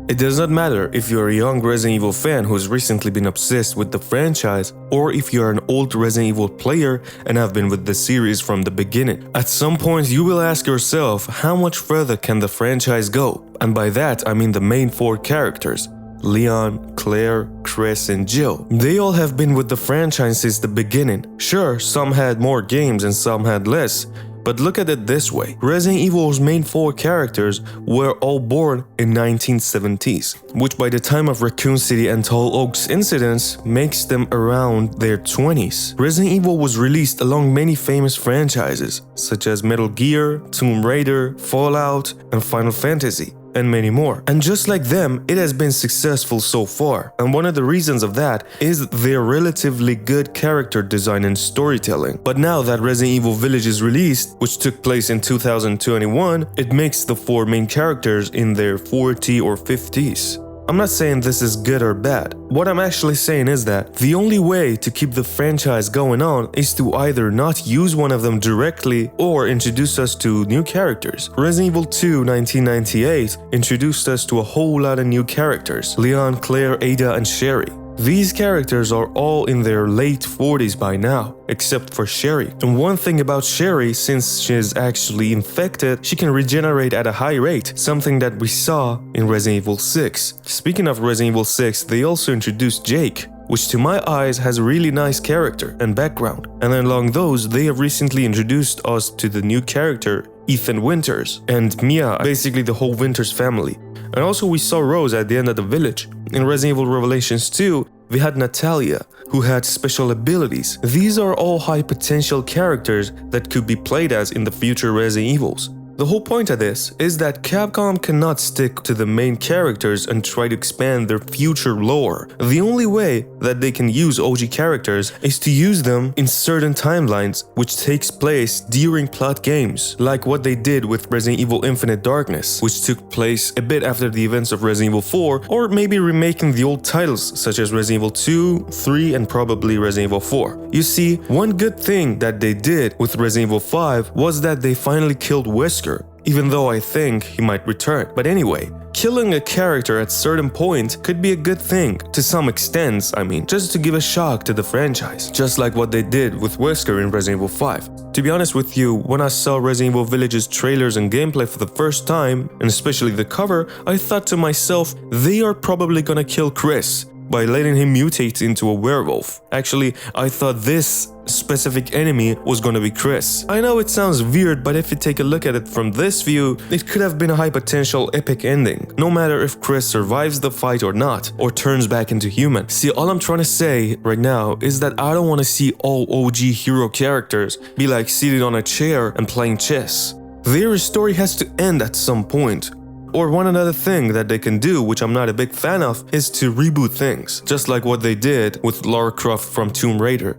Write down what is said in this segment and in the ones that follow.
It does not matter if you're a young Resident Evil fan who's recently been obsessed with the franchise, or if you're an old Resident Evil player and have been with the series from the beginning. At some point you will ask yourself, how much further can the franchise go? And by that I mean the main 4 characters: Leon, Claire, Chris, and Jill. They all have been with the franchise since the beginning. Sure, some had more games and some had less, but look at it this way. Resident Evil's main 4 characters were all born in 1970s, which by the time of Raccoon City and Tall Oaks incidents makes them around their 20s. Resident Evil was released along many famous franchises, such as Metal Gear, Tomb Raider, Fallout, and Final Fantasy, and many more. And just like them, it has been successful so far. And one of the reasons of that is their relatively good character design and storytelling. But now that Resident Evil Village is released, which took place in 2021, it makes the 4 main characters in their 40s or 50s. I'm not saying this is good or bad. What I'm actually saying is that the only way to keep the franchise going on is to either not use one of them directly or introduce us to new characters. Resident Evil 2 1998 introduced us to a whole lot of new characters: Leon, Claire, Ada, and Sherry. These characters are all in their late 40s by now, except for Sherry. And one thing about Sherry, since she is actually infected, she can regenerate at a high rate, something that we saw in Resident Evil 6. Speaking of Resident Evil 6, they also introduced Jake, which to my eyes has a really nice character and background. And along those, they have recently introduced us to the new character, Ethan Winters, and Mia, basically the whole Winters family. And also we saw Rose at the end of the village. In Resident Evil Revelations 2, we had Natalia, who had special abilities. These are all high potential characters that could be played as in the future Resident Evils. The whole point of this is that Capcom cannot stick to the main characters and try to expand their future lore. The only way that they can use OG characters is to use them in certain timelines, which takes place during plot games, like what they did with Resident Evil Infinite Darkness, which took place a bit after the events of Resident Evil 4, or maybe remaking the old titles such as Resident Evil 2, 3, and probably Resident Evil 4. You see, one good thing that they did with Resident Evil 5 was that they finally killed Wesker, even though I think he might return. But anyway, killing a character at certain point could be a good thing, to some extent, just to give a shock to the franchise, just like what they did with Wesker in Resident Evil 5. To be honest with you, when I saw Resident Evil Village's trailers and gameplay for the first time, and especially the cover, I thought to myself, they are probably gonna kill Chris by letting him mutate into a werewolf. Actually, I thought this specific enemy was gonna be Chris. I know it sounds weird, but if you take a look at it from this view, it could have been a high potential epic ending, no matter if Chris survives the fight or not, or turns back into human. See, all I'm trying to say right now is that I don't want to see all OG hero characters be like seated on a chair and playing chess. Their story has to end at some point. Or one another thing that they can do, which I'm not a big fan of, is to reboot things, just like what they did with Lara Croft from Tomb Raider.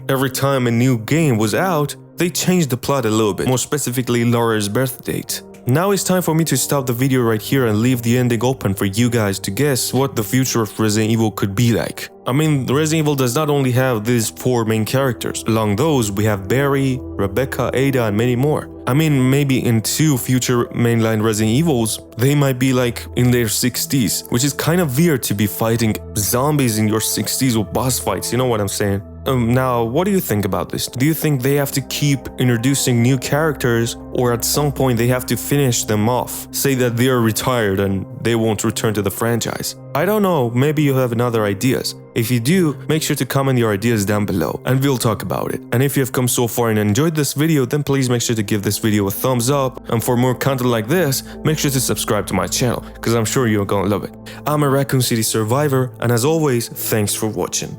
Every time a new game was out, they changed the plot a little bit, more specifically Lara's birth date. Now it's time for me to stop the video right here and leave the ending open for you guys to guess what the future of Resident Evil could be like. Resident Evil does not only have these 4 main characters. Along those, we have Barry, Rebecca, Ada, and many more. Maybe in 2 future mainline Resident Evils, they might be like in their 60s, which is kind of weird to be fighting zombies in your 60s with boss fights, you know what I'm saying? Now, what do you think about this? Do you think they have to keep introducing new characters, or at some point they have to finish them off? Say that they are retired and they won't return to the franchise. I don't know, maybe you have other ideas. If you do, make sure to comment your ideas down below and we'll talk about it. And if you have come so far and enjoyed this video, then please make sure to give this video a thumbs up. And for more content like this, make sure to subscribe to my channel, because I'm sure you're gonna love it. I'm a Raccoon City survivor, and as always, thanks for watching.